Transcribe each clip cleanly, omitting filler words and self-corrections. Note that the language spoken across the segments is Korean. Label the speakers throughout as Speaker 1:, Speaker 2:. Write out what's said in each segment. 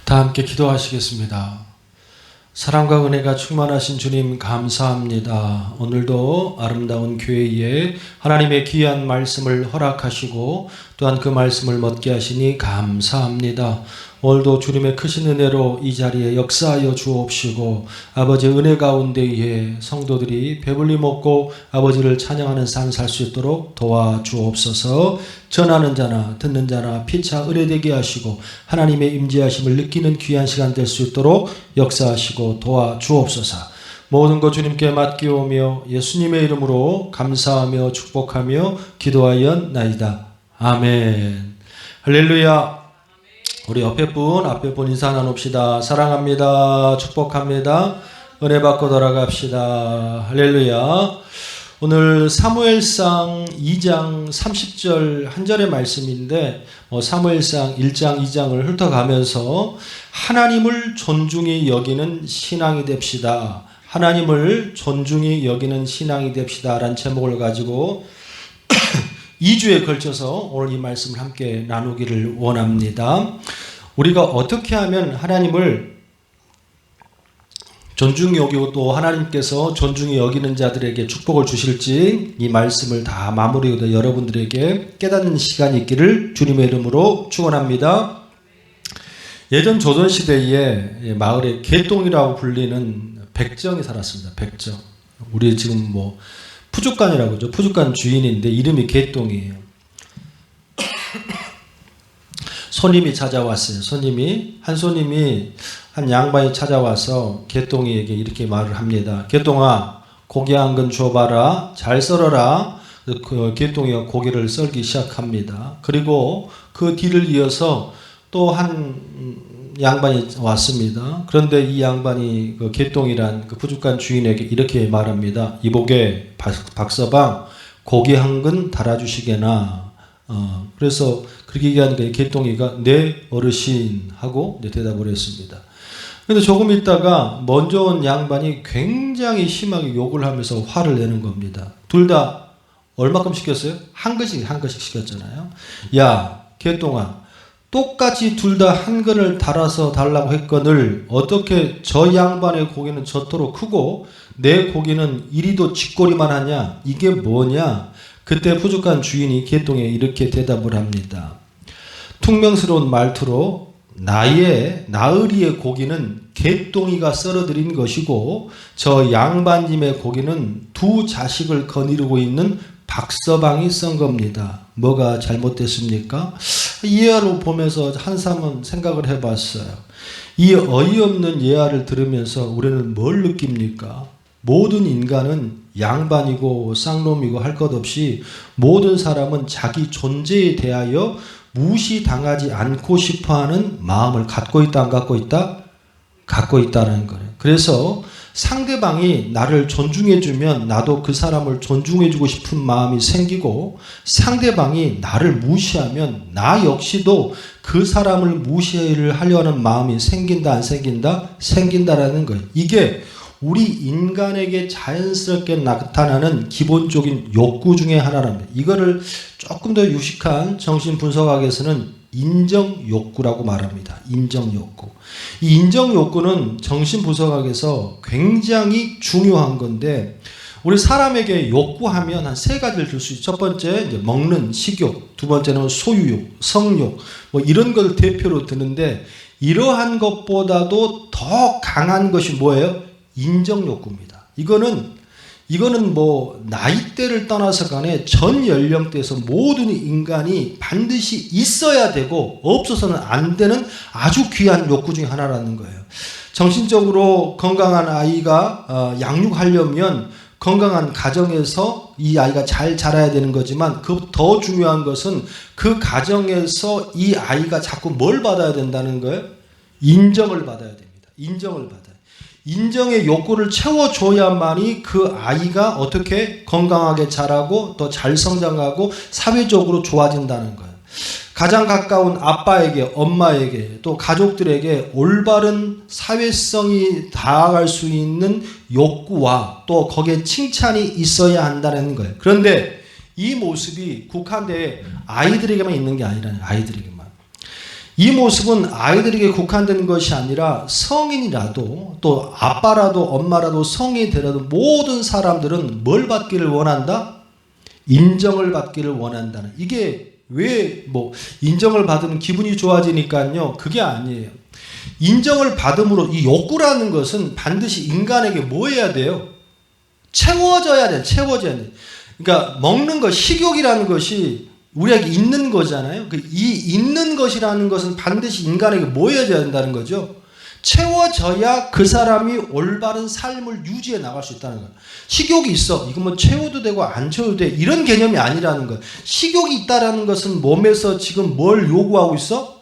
Speaker 1: 다 함께 기도하시겠습니다. 사랑과 은혜가 충만하신 주님 감사합니다. 오늘도 아름다운 교회에 하나님의 귀한 말씀을 허락하시고 또한 그 말씀을 먹게 하시니 감사합니다. 오늘도 주님의 크신 은혜로 이 자리에 역사하여 주옵시고 아버지의 은혜 가운데에 성도들이 배불리 먹고 아버지를 찬양하는 삶 살 수 있도록 도와주옵소서. 전하는 자나 듣는 자나 피차 의뢰되게 하시고 하나님의 임재하심을 느끼는 귀한 시간 될 수 있도록 역사하시고 도와주옵소서. 모든 것 주님께 맡기오며 예수님의 이름으로 감사하며 축복하며 기도하였나이다. 아멘. 할렐루야. 우리 앞에 분 인사 나눕시다. 사랑합니다. 축복합니다. 은혜 받고 돌아갑시다. 할렐루야. 오늘 사무엘상 2장 30절 한 절의 말씀인데 사무엘상 1장 2장을 훑어가면서 하나님을 존중히 여기는 신앙이 됩시다. 하나님을 존중히 여기는 신앙이 됩시다 라는 제목을 가지고 2주에 걸쳐서 오늘 이 말씀을 함께 나누기를 원합니다. 우리가 어떻게 하면 하나님을 존중히 여기고 또 하나님께서 존중히 여기는 자들에게 축복을 주실지 이 말씀을 다 마무리하고 여러분들에게 깨닫는 시간이 있기를 주님의 이름으로 축원합니다. 예전 조선시대에 마을에 개똥이라고 불리는 백정이 살았습니다. 백정. 우리 지금 푸주간이라고 하죠. 푸주간 주인인데 이름이 개똥이에요. 손님이 찾아왔어요. 한 손님이 한 양반이 찾아와서 개똥이에게 이렇게 말을 합니다. 개똥아, 고기 한 근 줘봐라. 잘 썰어라. 그 개똥이가 고기를 썰기 시작합니다. 그리고 그 뒤를 이어서 또 한 양반이 왔습니다. 그런데 이 양반이 그 개똥이란 그 푸주간 주인에게 이렇게 말합니다. 이복에 박서방 고기 한 근 달아주시게나. 그래서 그렇게 얘기하니까 이 개똥이가 네 어르신 하고 대답을 했습니다. 근데 조금 있다가 먼저 온 양반이 굉장히 심하게 욕을 하면서 화를 내는 겁니다. 둘 다 얼마큼 시켰어요? 한 근씩 시켰잖아요. 야, 개똥아, 똑같이 둘 다 한 근을 달아서 달라고 했거늘 어떻게 저 양반의 고기는 저토록 크고 내 고기는 이리도 쥐꼬리만 하냐? 이게 뭐냐? 그때 푸주간 주인이 개똥에 이렇게 대답을 합니다. 퉁명스러운 말투로 나으리의 고기는 개똥이가 썰어드린 것이고 저 양반님의 고기는 두 자식을 거느리고 있는 박서방이 썬 겁니다. 뭐가 잘못됐습니까? 이 예화를 보면서 한참은 생각을 해봤어요. 이 어이없는 예화를 들으면서 우리는 뭘 느낍니까? 모든 인간은 양반이고 쌍놈이고 할 것 없이 모든 사람은 자기 존재에 대하여 무시당하지 않고 싶어하는 마음을 갖고 있다, 안 갖고 있다? 갖고 있다는 거예요. 그래서 상대방이 나를 존중해주면 나도 그 사람을 존중해주고 싶은 마음이 생기고 상대방이 나를 무시하면 나 역시도 그 사람을 무시를 하려는 마음이 생긴다, 안 생긴다? 생긴다라는 거예요. 이게 우리 인간에게 자연스럽게 나타나는 기본적인 욕구 중에 하나랍니다. 이거를 조금 더 유식한 정신분석학에서는 인정욕구라고 말합니다. 인정욕구. 이 인정욕구는 정신분석학에서 굉장히 중요한 건데 우리 사람에게 욕구하면 한 세 가지를 들 수 있죠. 첫 번째 이제 먹는 식욕, 두 번째는 소유욕, 성욕 이런 걸 대표로 드는데 이러한 것보다도 더 강한 것이 뭐예요? 인정욕구입니다. 이거는 나이대를 떠나서 간에 전 연령대에서 모든 인간이 반드시 있어야 되고 없어서는 안 되는 아주 귀한 욕구 중에 하나라는 거예요. 정신적으로 건강한 아이가 양육하려면 건강한 가정에서 이 아이가 잘 자라야 되는 거지만 그 더 중요한 것은 그 가정에서 이 아이가 자꾸 뭘 받아야 된다는 거예요? 인정을 받아야 됩니다. 인정을 받아요. 인정의 욕구를 채워줘야만이 그 아이가 어떻게 건강하게 자라고 더 잘 성장하고 사회적으로 좋아진다는 거예요. 가장 가까운 아빠에게, 엄마에게, 또 가족들에게 올바른 사회성이 다가갈 수 있는 욕구와 또 거기에 칭찬이 있어야 한다는 거예요. 그런데 이 모습이 국한되어 아이들에게만 있는 게 아니라는 아이들에게만. 이 모습은 아이들에게 국한된 것이 아니라 성인이라도 또 아빠라도 엄마라도 성인이 되라도 모든 사람들은 뭘 받기를 원한다? 인정을 받기를 원한다는. 이게 왜 뭐 인정을 받으면 기분이 좋아지니까요. 그게 아니에요. 인정을 받음으로 이 욕구라는 것은 반드시 인간에게 뭐 해야 돼요? 채워져야 돼. 채워져야 돼. 그러니까 먹는 것, 식욕이라는 것이 우리에게 있는 거잖아요. 이 있는 것이라는 것은 반드시 인간에게 뭐 해야 된다는 거죠? 채워져야 그 사람이 올바른 삶을 유지해 나갈 수 있다는 거예요. 식욕이 있어. 이거 뭐 채워도 되고 안 채워도 돼. 이런 개념이 아니라는 거예요. 식욕이 있다라는 것은 몸에서 지금 뭘 요구하고 있어?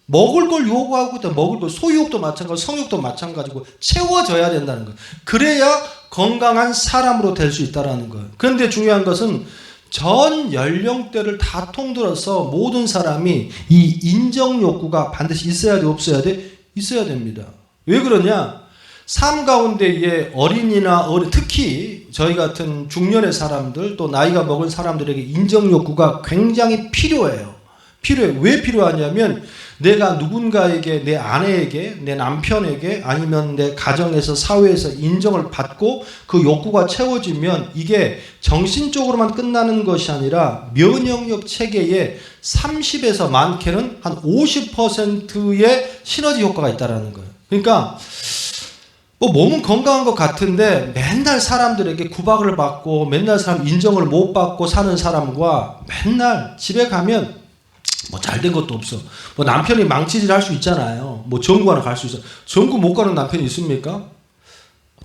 Speaker 1: 먹을 걸 요구하고 있다. 먹을 걸. 소유욕도 마찬가지고 성욕도 마찬가지고 채워져야 된다는 거예요. 그래야 건강한 사람으로 될 수 있다는 거예요. 그런데 중요한 것은 전 연령대를 다 통틀어서 모든 사람이 이 인정 욕구가 반드시 있어야 돼, 없어야 돼? 있어야 됩니다. 왜 그러냐? 삶 가운데에 어린이나 특히 저희 같은 중년의 사람들 또 나이가 먹은 사람들에게 인정 욕구가 굉장히 필요해요. 필요해. 왜 필요하냐면 내가 누군가에게, 내 아내에게, 내 남편에게 아니면 내 가정에서 사회에서 인정을 받고 그 욕구가 채워지면 이게 정신적으로만 끝나는 것이 아니라 면역력 체계에 30에서 많게는 한 50%의 시너지 효과가 있다는 거예요. 그러니까 뭐 몸은 건강한 것 같은데 맨날 사람들에게 구박을 받고 맨날 사람 인정을 못 받고 사는 사람과 맨날 집에 가면 뭐 잘된 것도 없어. 뭐 남편이 망치질 할 수 있잖아요. 뭐 전구 하나 갈 수 있어. 전구 못 가는 남편이 있습니까?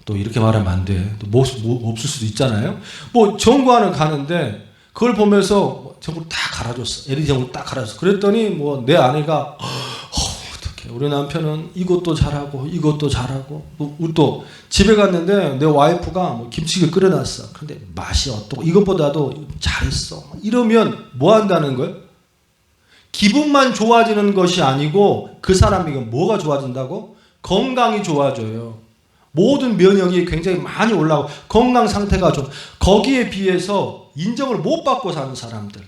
Speaker 1: 또 이렇게 말하면 안 돼. 또 뭐 없을 수도 있잖아요. 뭐 전구 하나 가는데 그걸 보면서 전구 딱 갈아줬어. LED 전구 딱 갈아줬어. 그랬더니 뭐 내 아내가 어떡해. 우리 남편은 이것도 잘하고 이것도 잘하고 또 집에 갔는데 내 와이프가 뭐 김치를 끓여놨어. 근데 맛이 어떻고 이것보다도 잘했어. 이러면 뭐 한다는 거예요? 기분만 좋아지는 것이 아니고 그 사람에게 뭐가 좋아진다고? 건강이 좋아져요. 모든 면역이 굉장히 많이 올라가고 건강 상태가 좀 거기에 비해서 인정을 못 받고 사는 사람들,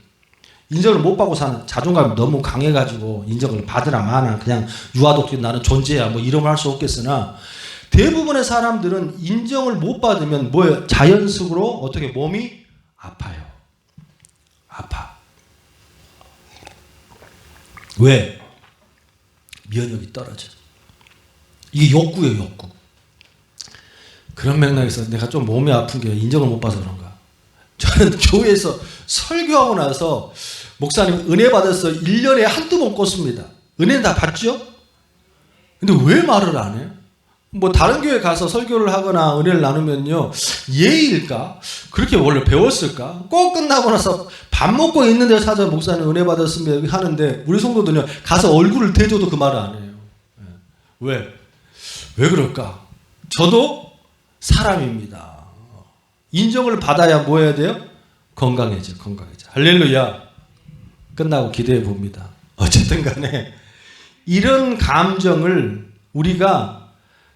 Speaker 1: 인정을 못 받고 사는 자존감이 너무 강해가지고 인정을 받으나 마나 그냥 유아독존 나는 존재야 뭐 이런 말 할 수 없겠으나 대부분의 사람들은 인정을 못 받으면 뭐예요? 자연적으로 어떻게 몸이 아파요. 아파. 왜? 면역이 떨어져. 이게 욕구예요, 욕구. 그런 맥락에서 내가 좀 몸이 아픈 게 인정을 못 받아서 그런가. 저는 교회에서 설교하고 나서 목사님 은혜 받아서 1년에 한두 번 꽂습니다. 은혜는 다 받죠? 근데 왜 말을 안 해요? 뭐 다른 교회 가서 설교를 하거나 은혜를 나누면요 예의일까? 그렇게 원래 배웠을까? 꼭 끝나고 나서 밥 먹고 있는 데 찾아 목사님 은혜 받았습니다 하는데 우리 성도들은요 가서 얼굴을 대줘도 그 말을 안 해요. 왜? 왜 그럴까? 저도 사람입니다. 인정을 받아야 뭐 해야 돼요? 건강해져. 할렐루야. 끝나고 기대해 봅니다. 어쨌든 간에 이런 감정을 우리가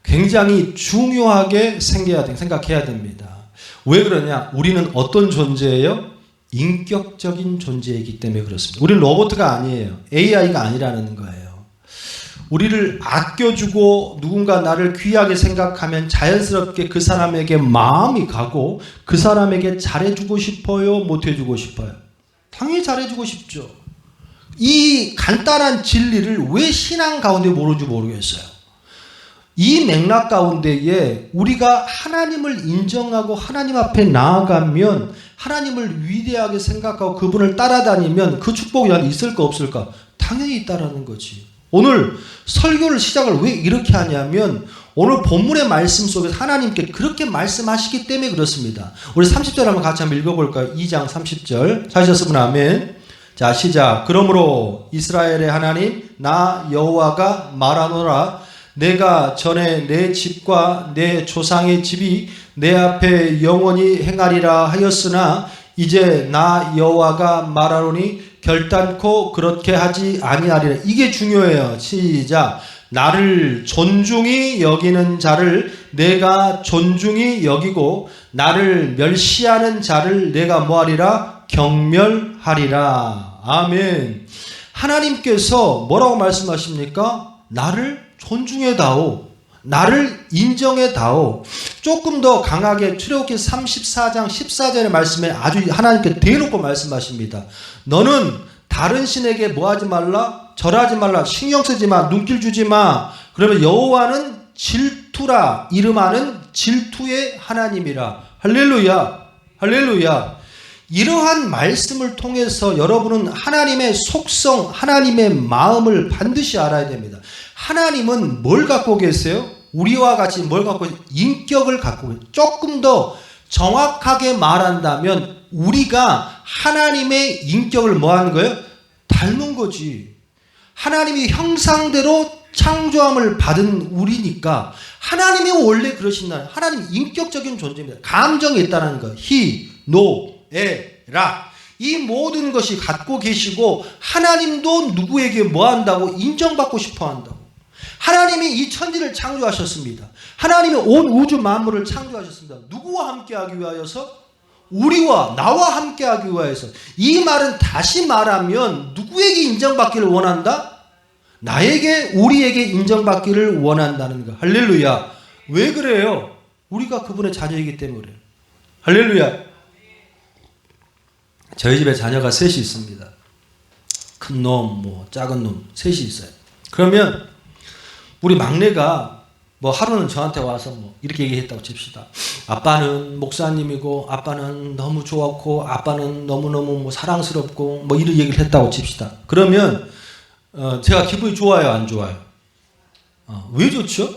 Speaker 1: 굉장히 중요하게 생각해야 됩니다. 왜 그러냐? 우리는 어떤 존재예요? 인격적인 존재이기 때문에 그렇습니다. 우리는 로봇가 아니에요. AI가 아니라는 거예요. 우리를 아껴주고 누군가 나를 귀하게 생각하면 자연스럽게 그 사람에게 마음이 가고 그 사람에게 잘해주고 싶어요? 못해주고 싶어요? 당연히 잘해주고 싶죠. 이 간단한 진리를 왜 신앙 가운데 모르는지 모르겠어요. 이 맥락 가운데에 우리가 하나님을 인정하고 하나님 앞에 나아가면 하나님을 위대하게 생각하고 그분을 따라다니면 그 축복이 있을까 없을까? 당연히 있다라는 거지. 오늘 설교를 시작을 왜 이렇게 하냐면 오늘 본문의 말씀 속에서 하나님께 그렇게 말씀하시기 때문에 그렇습니다. 우리 30절 한번 같이 한번 읽어볼까요? 2장 30절 찾으셨으면 아멘. 자 시작. 그러므로 이스라엘의 하나님 나 여호와가 말하노라 내가 전에 내 집과 내 조상의 집이 내 앞에 영원히 행하리라 하였으나 이제 나 여호와가 말하노니 결단코 그렇게 하지 아니하리라. 이게 중요해요. 시작. 나를 존중히 여기는 자를 내가 존중히 여기고 나를 멸시하는 자를 내가 뭐하리라? 경멸하리라. 아멘. 하나님께서 뭐라고 말씀하십니까? 나를 존중해다오. 나를 인정해다오. 조금 더 강하게 출애굽기 34장 14절의 말씀에 아주 하나님께 대놓고 말씀하십니다. 너는 다른 신에게 뭐하지 말라? 절하지 말라. 신경 쓰지 마. 눈길 주지 마. 그러면 여호와는 질투라. 이름하는 질투의 하나님이라. 할렐루야. 할렐루야. 이러한 말씀을 통해서 여러분은 하나님의 속성, 하나님의 마음을 반드시 알아야 됩니다. 하나님은 뭘 갖고 계세요? 우리와 같이 뭘 갖고 계세요? 인격을 갖고 계세요. 조금 더 정확하게 말한다면 우리가 하나님의 인격을 뭐 하는 거예요? 닮은 거지. 하나님이 형상대로 창조함을 받은 우리니까 하나님이 원래 그러신다. 하나님 인격적인 존재입니다. 감정이 있다는 거. 히, 노, 에, 라. 이 모든 것이 갖고 계시고 하나님도 누구에게 뭐 한다고? 인정받고 싶어 한다고. 하나님이 이 천지를 창조하셨습니다. 하나님이 온 우주 만물을 창조하셨습니다. 누구와 함께하기 위하여서? 우리와 나와 함께하기 위하여서. 이 말은 다시 말하면 누구에게 인정받기를 원한다? 나에게, 우리에게 인정받기를 원한다는 거. 할렐루야. 왜 그래요? 우리가 그분의 자녀이기 때문에 그래요. 할렐루야. 저희 집에 자녀가 셋이 있습니다. 큰 놈, 작은 놈 셋이 있어요. 그러면 우리 막내가 하루는 저한테 와서 이렇게 얘기했다고 칩시다. 아빠는 목사님이고 아빠는 너무 좋았고 아빠는 너무너무 사랑스럽고 이런 얘기를 했다고 칩시다. 그러면 제가 기분이 좋아요, 안 좋아요? 왜 좋죠?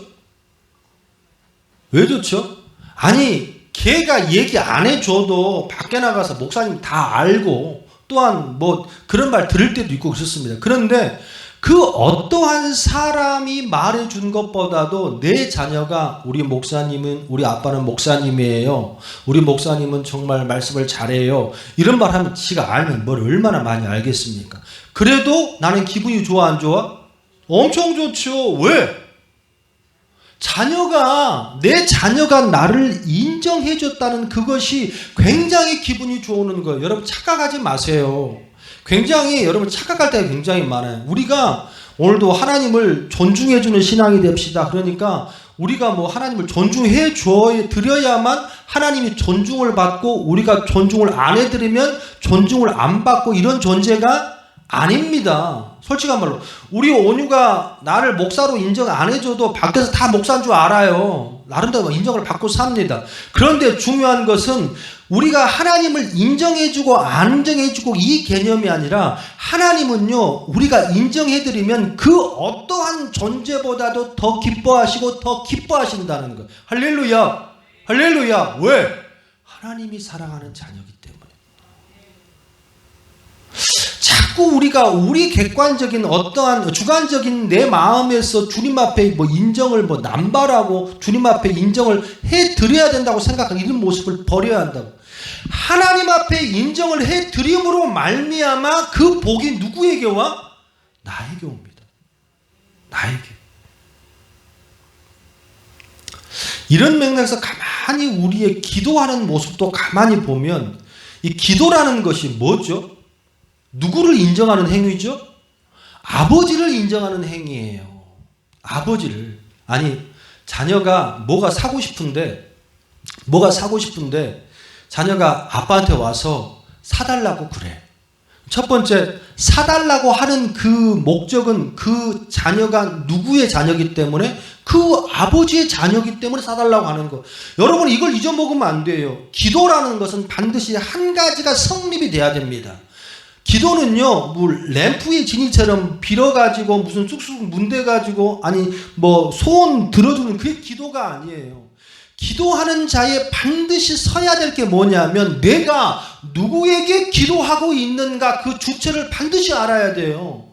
Speaker 1: 왜 좋죠? 아니, 걔가 얘기 안 해줘도 밖에 나가서 목사님 다 알고 또한 그런 말 들을 때도 있고 그렇습니다. 그런데 그 어떠한 사람이 말해준 것보다도 내 자녀가 우리 목사님은, 우리 아빠는 목사님이에요. 우리 목사님은 정말 말씀을 잘해요. 이런 말 하면 지가 알면 뭘 얼마나 많이 알겠습니까? 그래도 나는 기분이 좋아, 안 좋아? 엄청 좋죠. 왜? 내 자녀가 나를 인정해줬다는 그것이 굉장히 기분이 좋은 거예요. 여러분 착각하지 마세요. 여러분 착각할 때가 굉장히 많아요. 우리가 오늘도 하나님을 존중해주는 신앙이 됩시다. 그러니까 우리가 하나님을 존중해 드려야만 하나님이 존중을 받고 우리가 존중을 안 해드리면 존중을 안 받고 이런 존재가 아닙니다. 솔직한 말로 우리 온유가 나를 목사로 인정 안 해줘도 밖에서 다 목사인 줄 알아요. 나름대로 인정을 받고 삽니다. 그런데 중요한 것은 우리가 하나님을 인정해주고 안 인정해주고 이 개념이 아니라 하나님은요, 우리가 인정해드리면 그 어떠한 존재보다도 더 기뻐하시고 더 기뻐하신다는 거. 할렐루야. 할렐루야. 왜? 하나님이 사랑하는 자녀이기 때문에. 자꾸 우리가 우리 객관적인 어떠한 주관적인 내 마음에서 주님 앞에 인정을 남발하고 주님 앞에 인정을 해드려야 된다고 생각하는 이런 모습을 버려야 한다고. 하나님 앞에 인정을 해드림으로 말미암아 그 복이 누구에게 와? 나에게 옵니다. 나에게. 이런 맥락에서 가만히 우리의 기도하는 모습도 가만히 보면 이 기도라는 것이 뭐죠? 누구를 인정하는 행위죠? 아버지를 인정하는 행위예요. 아버지를. 아니, 자녀가 뭐가 사고 싶은데 자녀가 아빠한테 와서 사달라고 그래. 첫 번째, 사달라고 하는 그 목적은 그 자녀가 누구의 자녀이기 때문에 그 아버지의 자녀이기 때문에 사달라고 하는 거. 여러분 이걸 잊어먹으면 안 돼요. 기도라는 것은 반드시 한 가지가 성립이 돼야 됩니다. 기도는요, 램프의 진이처럼 빌어가지고 무슨 쑥쑥 문대가지고 소원 들어주는 그게 기도가 아니에요. 기도하는 자에 반드시 서야 될 게 뭐냐면 내가 누구에게 기도하고 있는가 그 주체를 반드시 알아야 돼요.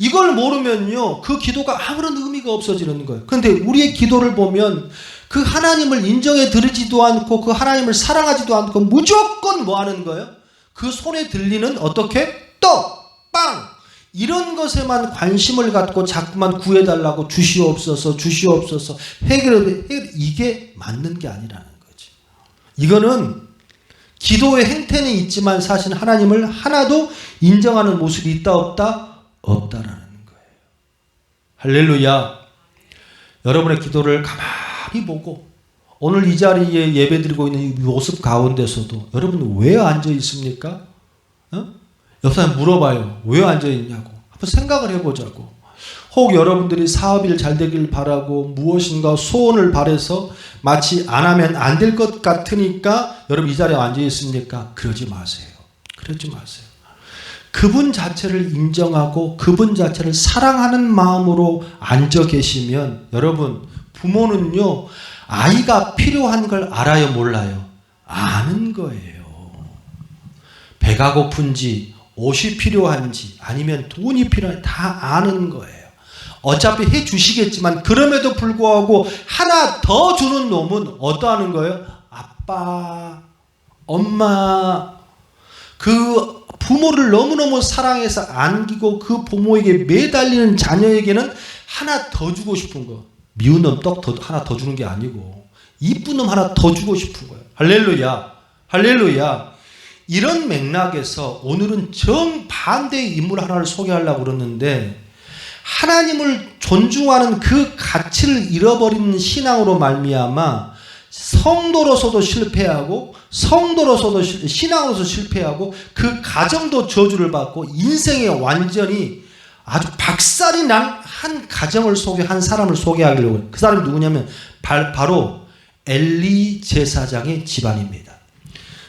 Speaker 1: 이걸 모르면요, 그 기도가 아무런 의미가 없어지는 거예요. 그런데 우리의 기도를 보면 그 하나님을 인정해 드리지도 않고 그 하나님을 사랑하지도 않고 무조건 뭐 하는 거예요? 그 손에 들리는 어떻게? 떡, 빵 이런 것에만 관심을 갖고 자꾸만 구해달라고 주시옵소서 해결해. 이게 맞는 게 아니라는 거지. 이거는 기도의 행태는 있지만 사실 하나님을 하나도 인정하는 모습이 있다 없다? 없다라는 거예요. 할렐루야. 여러분의 기도를 가만히 보고 오늘 이 자리에 예배드리고 있는 이 모습 가운데서도 여러분 왜 앉아 있습니까? 옆 사람 물어봐요. 왜 앉아 있냐고. 한번 생각을 해보자고. 혹 여러분들이 사업일 잘 되길 바라고 무엇인가 소원을 바래서 마치 안 하면 안 될 것 같으니까 여러분 이 자리에 앉아 있습니까? 그러지 마세요. 그러지 마세요. 그분 자체를 인정하고 그분 자체를 사랑하는 마음으로 앉아 계시면 여러분 부모는요 아이가 필요한 걸 알아요 몰라요? 아는 거예요. 배가 고픈지 옷이 필요한지 아니면 돈이 필요한지 다 아는 거예요. 어차피 해 주시겠지만 그럼에도 불구하고 하나 더 주는 놈은 어떠하는 거예요? 아빠, 엄마, 그 부모를 너무너무 사랑해서 안기고 그 부모에게 매달리는 자녀에게는 하나 더 주고 싶은 거. 미운 놈 떡 하나 더 주는 게 아니고 이쁜 놈 하나 더 주고 싶은 거예요. 할렐루야. 할렐루야. 이런 맥락에서 오늘은 정반대의 인물 하나를 소개하려고 그러는데 하나님을 존중하는 그 가치를 잃어버리는 신앙으로 말미암아 성도로서도 실패하고 성도로서도 신앙으로서 실패하고 그 가정도 저주를 받고 인생에 완전히 아주 박살이 난 한 가정을 한 사람을 소개하려고 해요. 그 사람이 누구냐면 바로 엘리 제사장의 집안입니다.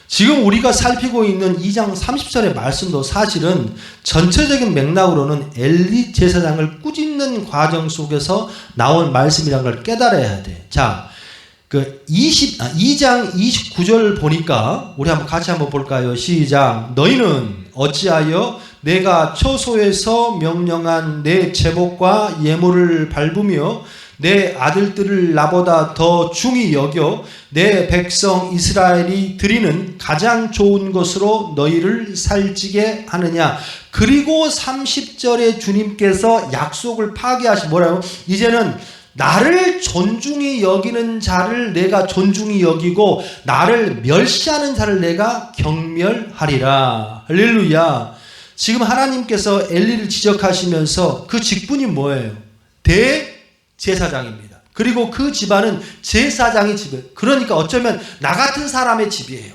Speaker 1: 지금 우리가 살피고 있는 2장 30절의 말씀도 사실은 전체적인 맥락으로는 엘리 제사장을 꾸짖는 과정 속에서 나온 말씀이라는 걸 깨달아야 돼. 자, 그 2장 29절 보니까 우리 같이 한번 볼까요? 시작. 너희는 어찌하여 내가 처소에서 명령한 내 제복과 예물을 밟으며 내 아들들을 나보다 더 중히 여겨 내 백성 이스라엘이 드리는 가장 좋은 것으로 너희를 살찌게 하느냐. 그리고 30절에 주님께서 약속을 파기하시 뭐라고? 이제는 나를 존중히 여기는 자를 내가 존중히 여기고 나를 멸시하는 자를 내가 경멸하리라. 할렐루야. 지금 하나님께서 엘리를 지적하시면서 그 직분이 뭐예요? 대제사장입니다. 그리고 그 집안은 제사장의 집이에요. 그러니까 어쩌면 나 같은 사람의 집이에요.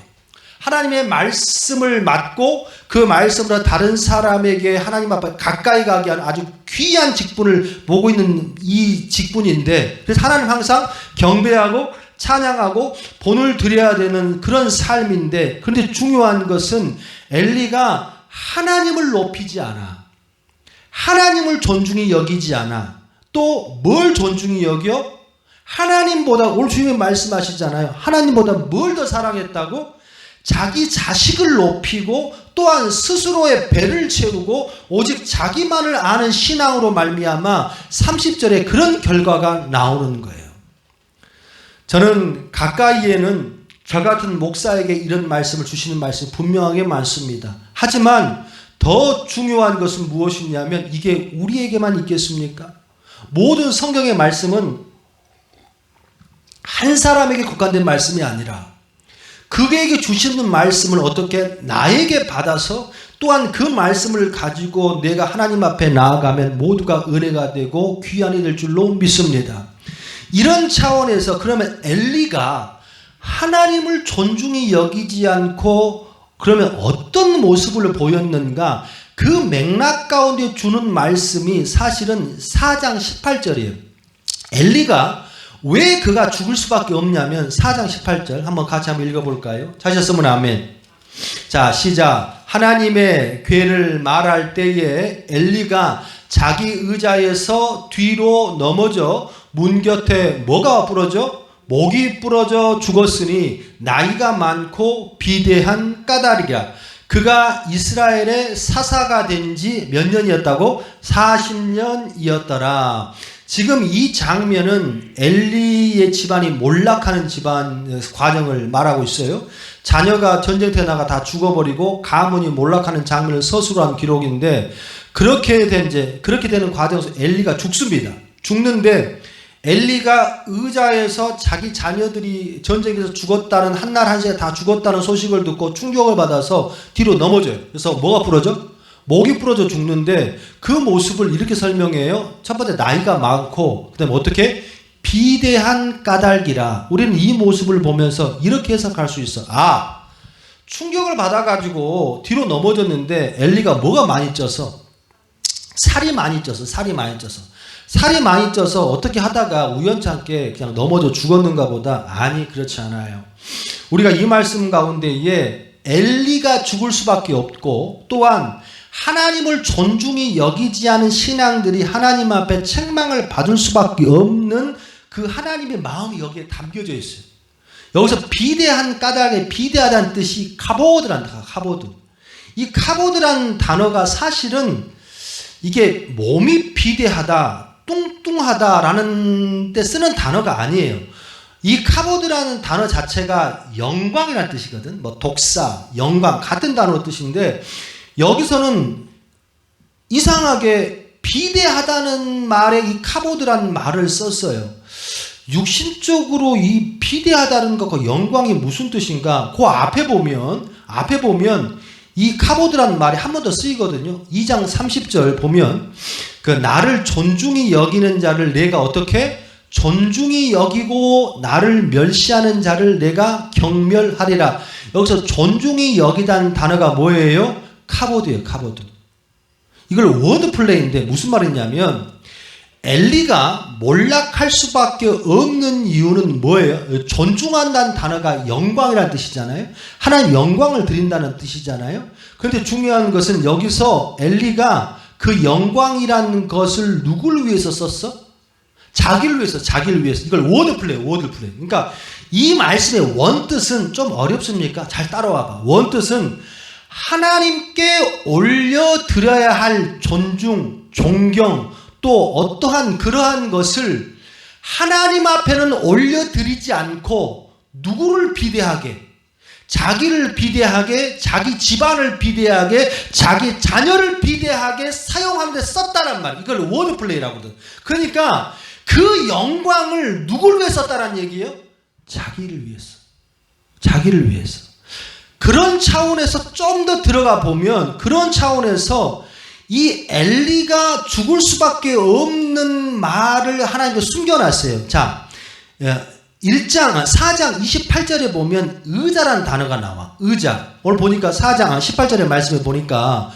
Speaker 1: 하나님의 말씀을 맡고 그 말씀으로 다른 사람에게 하나님 앞에 가까이 가게 하는 아주 귀한 직분을 보고 있는 이 직분인데, 그래서 하나님 항상 경배하고 찬양하고 본을 드려야 되는 그런 삶인데, 그런데 중요한 것은 엘리가 하나님을 높이지 않아. 하나님을 존중히 여기지 않아. 또 뭘 존중히 여겨? 하나님보다, 오늘 주님이 말씀하시잖아요. 하나님보다 뭘 더 사랑했다고? 자기 자식을 높이고 또한 스스로의 배를 채우고 오직 자기만을 아는 신앙으로 말미암아 30절에 그런 결과가 나오는 거예요. 저는 가까이에는 저 같은 목사에게 이런 말씀을 주시는 말씀이 분명하게 많습니다. 하지만 더 중요한 것은 무엇이냐면 이게 우리에게만 있겠습니까? 모든 성경의 말씀은 한 사람에게 국한된 말씀이 아니라 그에게 주시는 말씀을 어떻게 나에게 받아서 또한 그 말씀을 가지고 내가 하나님 앞에 나아가면 모두가 은혜가 되고 귀한이 될 줄로 믿습니다. 이런 차원에서 그러면 엘리가 하나님을 존중히 여기지 않고 그러면 어떤 모습을 보였는가? 그 맥락 가운데 주는 말씀이 사실은 4장 18절이에요. 엘리가 왜 그가 죽을 수밖에 없냐면 4장 18절 한번 같이 한번 읽어볼까요? 찾으셨으면 아멘. 자, 시작. 하나님의 괴를 말할 때에 엘리가 자기 의자에서 뒤로 넘어져 문 곁에 뭐가 부러져? 목이 부러져 죽었으니 나이가 많고 비대한 까닭이라. 그가 이스라엘의 사사가 된 지 몇 년이었다고? 40년이었더라. 지금 이 장면은 엘리의 집안이 몰락하는 집안 과정을 말하고 있어요. 자녀가 전쟁터에 나가 다 죽어버리고 가문이 몰락하는 장면을 서술로 한 기록인데, 그렇게 되는 과정에서 엘리가 죽습니다. 죽는데 엘리가 의자에서 자기 자녀들이 전쟁에서 죽었다는, 한날 한시에 다 죽었다는 소식을 듣고 충격을 받아서 뒤로 넘어져요. 그래서 뭐가 부러져? 목이 부러져 죽는데 그 모습을 이렇게 설명해요. 첫 번째 나이가 많고 그다음에 어떻게 비대한 까닭이라. 우리는 이 모습을 보면서 이렇게 해석할 수 있어. 아, 충격을 받아가지고 뒤로 넘어졌는데 엘리가 뭐가 많이 쪄서 살이 많이 쪄서 어떻게 하다가 우연찮게 그냥 넘어져 죽었는가 보다. 아니, 그렇지 않아요. 우리가 이 말씀 가운데에 엘리가 죽을 수밖에 없고 또한 하나님을 존중히 여기지 않은 신앙들이 하나님 앞에 책망을 받을 수밖에 없는 그 하나님의 마음이 여기에 담겨져 있어요. 여기서 비대한 까닭에 비대하다는 뜻이 카보드란다. 카보드. 이 카보드라는 단어가 사실은 이게 몸이 비대하다, 뚱뚱하다라는 데 쓰는 단어가 아니에요. 이 카보드라는 단어 자체가 영광이라는 뜻이거든. 뭐 독사, 영광 같은 단어 뜻인데 여기서는 이상하게 비대하다는 말에 이 카보드라는 말을 썼어요. 육신적으로 이 비대하다는 것과 영광이 무슨 뜻인가? 그 앞에 보면 이 카보드라는 말이 한 번 더 쓰이거든요. 2장 30절 보면 그 나를 존중히 여기는 자를 내가 어떻게 존중히 여기고 나를 멸시하는 자를 내가 경멸하리라. 여기서 존중히 여기다는 단어가 뭐예요? 카보드예요. 카보드. 이걸 워드 플레이인데 무슨 말이냐면 엘리가 몰락할 수밖에 없는 이유는 뭐예요? 존중한다는 단어가 영광이라는 뜻이잖아요. 하나님 영광을 드린다는 뜻이잖아요. 그런데 중요한 것은 여기서 엘리가 그 영광이라는 것을 누구를 위해서 썼어? 자기를 위해서. 이걸 워드 플레이. 그러니까 이 말씀의 원뜻은 좀 어렵습니까? 잘 따라와봐. 원뜻은 하나님께 올려드려야 할 존중, 존경, 또 어떠한 그러한 것을 하나님 앞에는 올려드리지 않고 누구를 비대하게, 자기를 비대하게, 자기 집안을 비대하게, 자기 자녀를 비대하게 사용하는 데 썼다란 말. 이걸 워드플레이라고 하거든. 그러니까 그 영광을 누구를 위해 썼다란 얘기예요? 자기를 위해서. 그런 차원에서 좀 더 들어가 보면 그런 차원에서 이 엘리가 죽을 수밖에 없는 말을 하나님께 숨겨놨어요. 자, 4장 28절에 보면 의자라는 단어가 나와. 의자. 오늘 보니까 4장 18절의 말씀에 보니까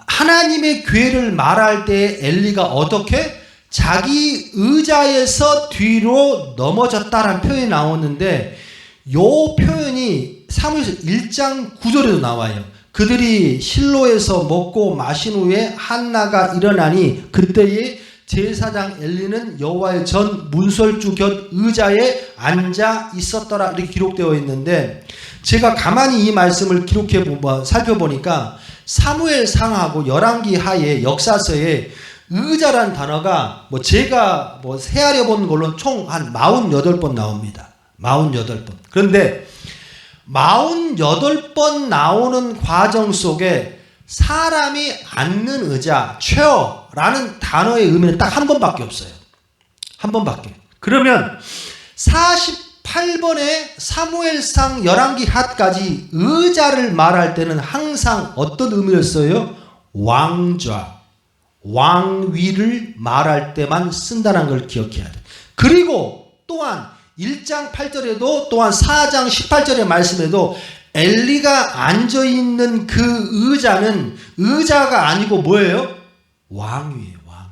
Speaker 1: 하나님의 괴를 말할 때 엘리가 어떻게 자기 의자에서 뒤로 넘어졌다라는 표현이 나오는데 이 표현이 사무엘서 1장 9절에도 나와요. 그들이 실로에서 먹고 마신 후에 한나가 일어나니 그때에 제사장 엘리는 여호와의 전 문설주 곁 의자에 앉아 있었더라. 이렇게 기록되어 있는데 제가 가만히 이 말씀을 살펴보니까 사무엘상하고 열왕기 하에 역사서에 의자라는 단어가 제가 헤아려 본 걸로 총 한 48번 나옵니다. 48번. 그런데 48번 나오는 과정 속에 사람이 앉는 의자, 체어라는 단어의 의미는 딱 한 번밖에 없어요. 한 번밖에. 그러면 48번의 사무엘상 열왕기 하까지 의자를 말할 때는 항상 어떤 의미를 써요? 왕좌, 왕위를 말할 때만 쓴다는 걸 기억해야 돼. 그리고 또한 1장 8절에도 또한 4장 18절의 말씀에도 엘리가 앉아있는 그 의자는 의자가 아니고 뭐예요? 왕위예요. 왕위.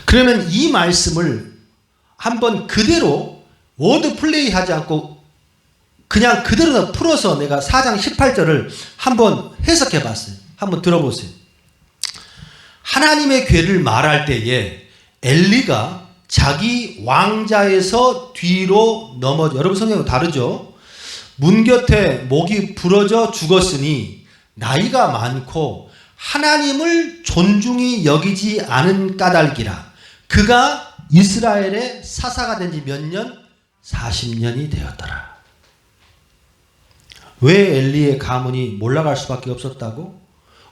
Speaker 1: 그러면 이 말씀을 한번 그대로 워드 플레이 하지 않고 그냥 그대로 풀어서 내가 4장 18절을 한번 해석해 봤어요. 한번 들어보세요. 하나님의 괴를 말할 때에 엘리가 자기 왕자에서 뒤로 넘어져. 여러분 성경은 다르죠? 문 곁에 목이 부러져 죽었으니 나이가 많고 하나님을 존중히 여기지 않은 까닭이라. 그가 이스라엘의 사사가 된 지 몇 년? 40년이 되었더라. 왜 엘리의 가문이 몰락할 수밖에 없었다고?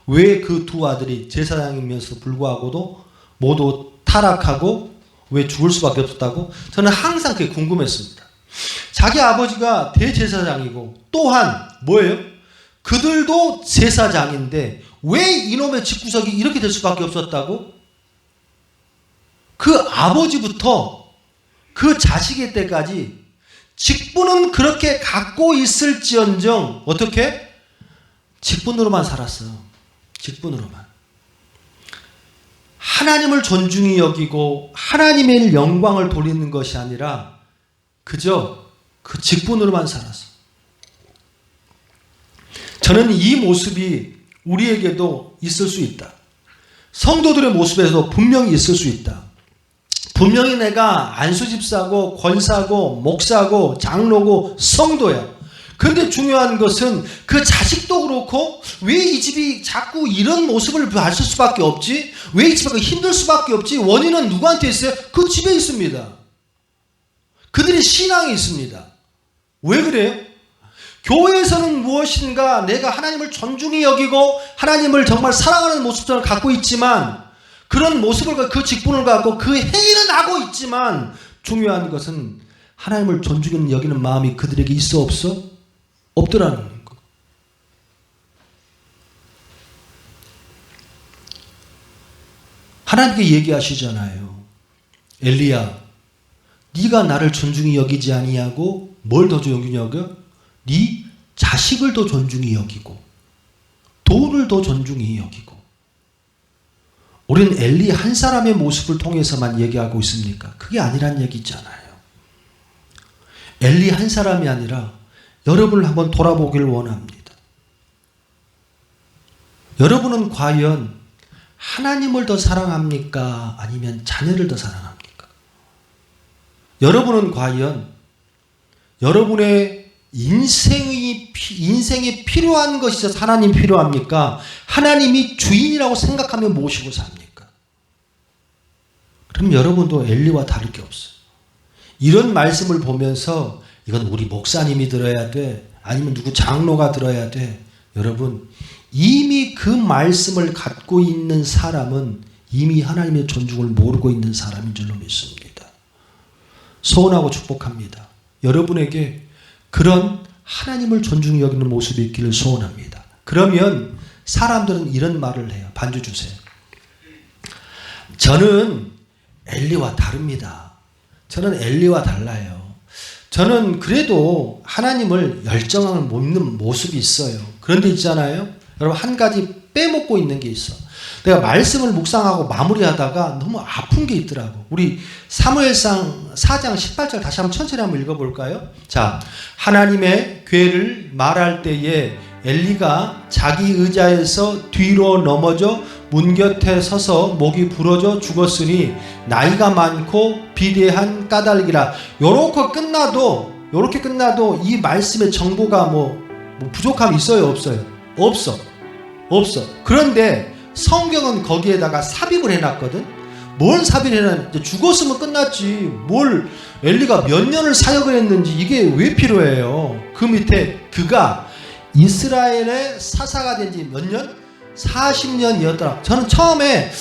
Speaker 1: 왜 그 두 아들이 제사장이면서 불구하고도 모두 타락하고 왜 죽을 수밖에 없었다고? 저는 항상 그게 궁금했습니다. 자기 아버지가 대제사장이고 또한 뭐예요? 그들도 제사장인데 왜 이놈의 집구석이 이렇게 될 수밖에 없었다고? 그 아버지부터 그 자식의 때까지 직분은 그렇게 갖고 있을지언정 어떻게? 직분으로만 살았어요. 직분으로만. 하나님을 존중히 여기고 하나님의 영광을 돌리는 것이 아니라 그저 그 직분으로만 살았어요. 저는 이 모습이 우리에게도 있을 수 있다. 성도들의 모습에서도 분명히 있을 수 있다. 분명히 내가 안수집사고 권사고 목사고 장로고 성도야. 근데 중요한 것은 그 자식도 그렇고 왜 이 집이 자꾸 이런 모습을 가질 수밖에 없지? 왜 이 집이 힘들 수밖에 없지? 원인은 누구한테 있어요? 그 집에 있습니다. 그들의 신앙이 있습니다. 왜 그래요? 교회에서는 무엇인가 내가 하나님을 존중히 여기고 하나님을 정말 사랑하는 모습들을 갖고 있지만 그런 모습을 그 직분을 갖고 그 행위는 하고 있지만 중요한 것은 하나님을 존중히 여기는 마음이 그들에게 있어 없어? 없더라는 거. 하나님께 얘기하시잖아요. 엘리야, 네가 나를 존중히 여기지 아니하고 뭘 더 존중히 여겨? 네 자식을 더 존중히 여기고 돈을 더 존중히 여기고. 우리는 엘리 한 사람의 모습을 통해서만 얘기하고 있습니까? 그게 아니란 얘기잖아요. 엘리 한 사람이 아니라 여러분을 한번 돌아보길 원합니다. 여러분은 과연 하나님을 더 사랑합니까? 아니면 자녀를 더 사랑합니까? 여러분은 과연 여러분의 인생이 필요한 것이 있어서 하나님 필요합니까? 하나님이 주인이라고 생각하며 모시고 삽니까? 그럼 여러분도 엘리와 다를 게 없어요. 이런 말씀을 보면서 이건 우리 목사님이 들어야 돼. 아니면 누구 장로가 들어야 돼. 여러분, 이미 그 말씀을 갖고 있는 사람은 이미 하나님의 존중을 모르고 있는 사람인 줄로 믿습니다. 소원하고 축복합니다. 여러분에게 그런 하나님을 존중히 여기는 모습이 있기를 소원합니다. 그러면 사람들은 이런 말을 해요. 반주 주세요. 저는 엘리와 다릅니다. 저는 엘리와 달라요. 저는 그래도 하나님을 열정을 믿는 모습이 있어요. 그런데 있잖아요. 여러분 한 가지 빼먹고 있는 게 있어. 내가 말씀을 묵상하고 마무리하다가 너무 아픈 게 있더라고. 우리 사무엘상 4장 18절 다시 한번 천천히 한번 읽어볼까요? 자, 하나님의 괴를 말할 때에 엘리가 자기 의자에서 뒤로 넘어져 문 곁에 서서 목이 부러져 죽었으니 나이가 많고 비대한 까닭이라. 요렇게 끝나도 이 말씀의 정보가 뭐 부족함이 있어요? 없어요? 없어. 그런데 성경은 거기에다가 삽입을 해놨거든. 뭘 삽입을 해놨는지 죽었으면 끝났지. 뭘 엘리가 몇 년을 사역을 했는지 이게 왜 필요해요? 그 밑에 그가 이스라엘의 사사가 된 지 몇 년? 40년이었더라. 저는 처음에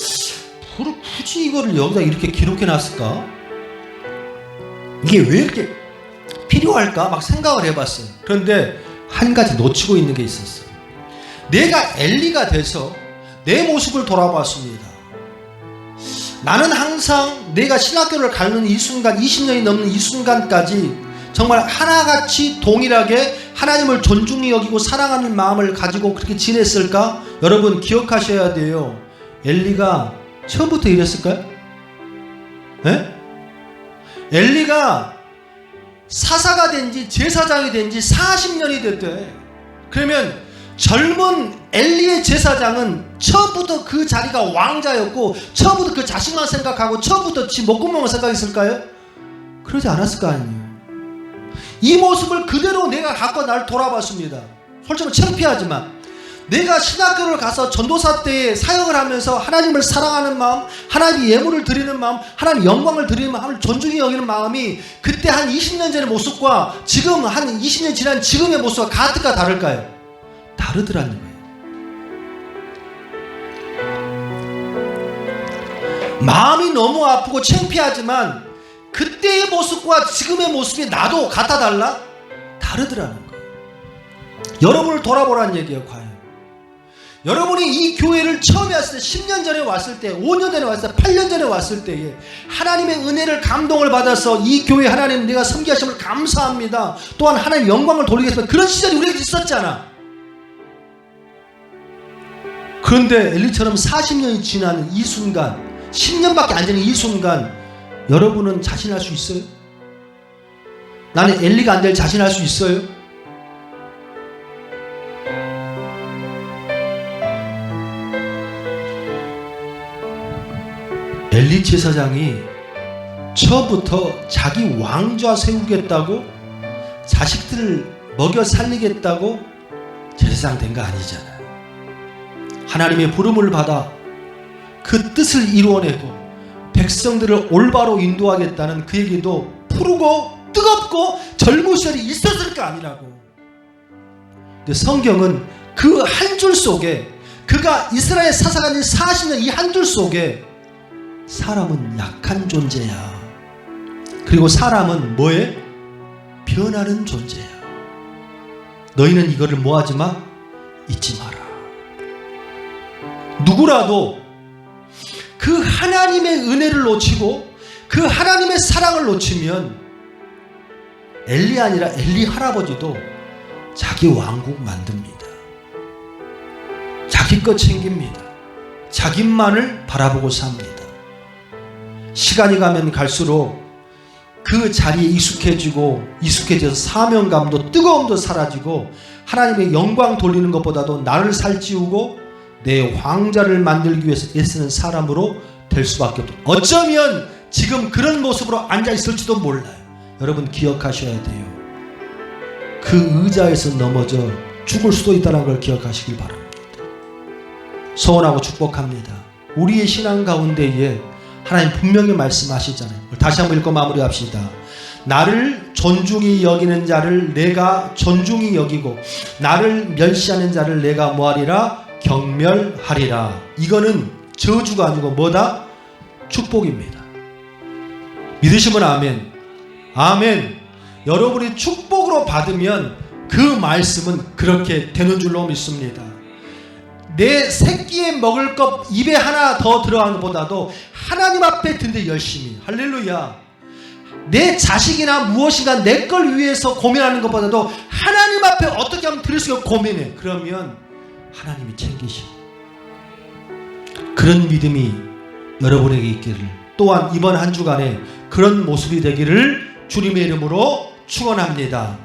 Speaker 1: 굳이 이거를 여기다 이렇게 기록해 놨을까? 이게 왜 이렇게 필요할까? 막 생각을 해봤어요. 그런데 한 가지 놓치고 있는 게 있었어요. 내가 엘리가 돼서 내 모습을 돌아봤습니다. 나는 항상 내가 신학교를 가는 이 순간, 20년이 넘는 이 순간까지 정말 하나같이 동일하게 하나님을 존중히 여기고 사랑하는 마음을 가지고 그렇게 지냈을까? 여러분 기억하셔야 돼요. 엘리가 처음부터 이랬을까요? 네? 엘리가 사사가 된지 제사장이 된지 40년이 됐대. 그러면 젊은 엘리의 제사장은 처음부터 그 자리가 왕자였고 처음부터 그 자식만 생각하고 처음부터 지 목구멍을 생각했을까요? 그러지 않았을 거 아니에요. 이 모습을 그대로 내가 갖고 날 돌아봤습니다. 솔직히 창피하지만 내가 신학교를 가서 전도사 때에 사역을 하면서 하나님을 사랑하는 마음, 하나님의 예물을 드리는 마음, 하나님의 영광을 드리는 마음을 존중히 여기는 마음이 그때 한 20년 전의 모습과 지금 한 20년 지난 지금의 모습과 같을까 다를까요? 다르더라는 거예요. 마음이 너무 아프고 창피하지만 그때의 모습과 지금의 모습이 나도 같아 달라? 다르더라는 거예요. 여러분을 돌아보라는 얘기예요. 과연 여러분이 이 교회를 처음에 왔을 때, 10년 전에 왔을 때, 5년 전에 왔을 때, 8년 전에 왔을 때에 하나님의 은혜를, 감동을 받아서 이 교회 하나님 내가 섬기하심을 감사합니다, 또한 하나님 영광을 돌리겠습니다, 그런 시절이 우리에게 있었잖아. 그런데 엘리처럼 40년이 지나는 이 순간, 10년밖에 안 되는 이 순간, 여러분은 자신할 수 있어요? 나는 엘리가 안 될 자신할 수 있어요? 엘리 제사장이 처음부터 자기 왕좌 세우겠다고, 자식들을 먹여 살리겠다고 제사장 된 거 아니잖아요. 하나님의 부름을 받아 그 뜻을 이루어내고 백성들을 올바로 인도하겠다는 그에게도 푸르고 뜨겁고 젊은 시절이 있었을 거 아니라고. 근데 성경은 그 한 줄 속에, 그가 이스라엘 사사관인 40년 이 한 줄 속에 사람은 약한 존재야, 그리고 사람은 뭐에? 변하는 존재야. 너희는 이거를 뭐하지 마? 잊지 마라. 누구라도 그 하나님의 은혜를 놓치고 그 하나님의 사랑을 놓치면 엘리 아니라 엘리 할아버지도 자기 왕국 만듭니다. 자기 것 챙깁니다. 자기만을 바라보고 삽니다. 시간이 가면 갈수록 그 자리에 익숙해져서 사명감도 뜨거움도 사라지고 하나님의 영광 돌리는 것보다도 나를 살찌우고 내 황자를 만들기 위해서 애쓰는 사람으로 될 수밖에 없다. 어쩌면 지금 그런 모습으로 앉아있을지도 몰라요. 여러분 기억하셔야 돼요. 그 의자에서 넘어져 죽을 수도 있다는 걸 기억하시길 바랍니다. 소원하고 축복합니다. 우리의 신앙 가운데에 하나님 분명히 말씀하시잖아요. 다시 한번 읽고 마무리합시다. 나를 존중히 여기는 자를 내가 존중히 여기고 나를 멸시하는 자를 내가 뭐하리라? 경멸하리라. 이거는 저주가 아니고 뭐다? 축복입니다. 믿으시면 아멘. 아멘. 여러분이 축복으로 받으면 그 말씀은 그렇게 되는 줄로 믿습니다. 내 새끼에 먹을 것 입에 하나 더 들어가는 것보다도 하나님 앞에 든데 열심히, 할렐루야, 내 자식이나 무엇인가 내 걸 위해서 고민하는 것보다도 하나님 앞에 어떻게 하면 드릴 수 있게 고민해. 그러면 하나님이 챙기시. 그런 믿음이 여러분에게 있기를, 또한 이번 한 주간에 그런 모습이 되기를 주님의 이름으로 축원합니다.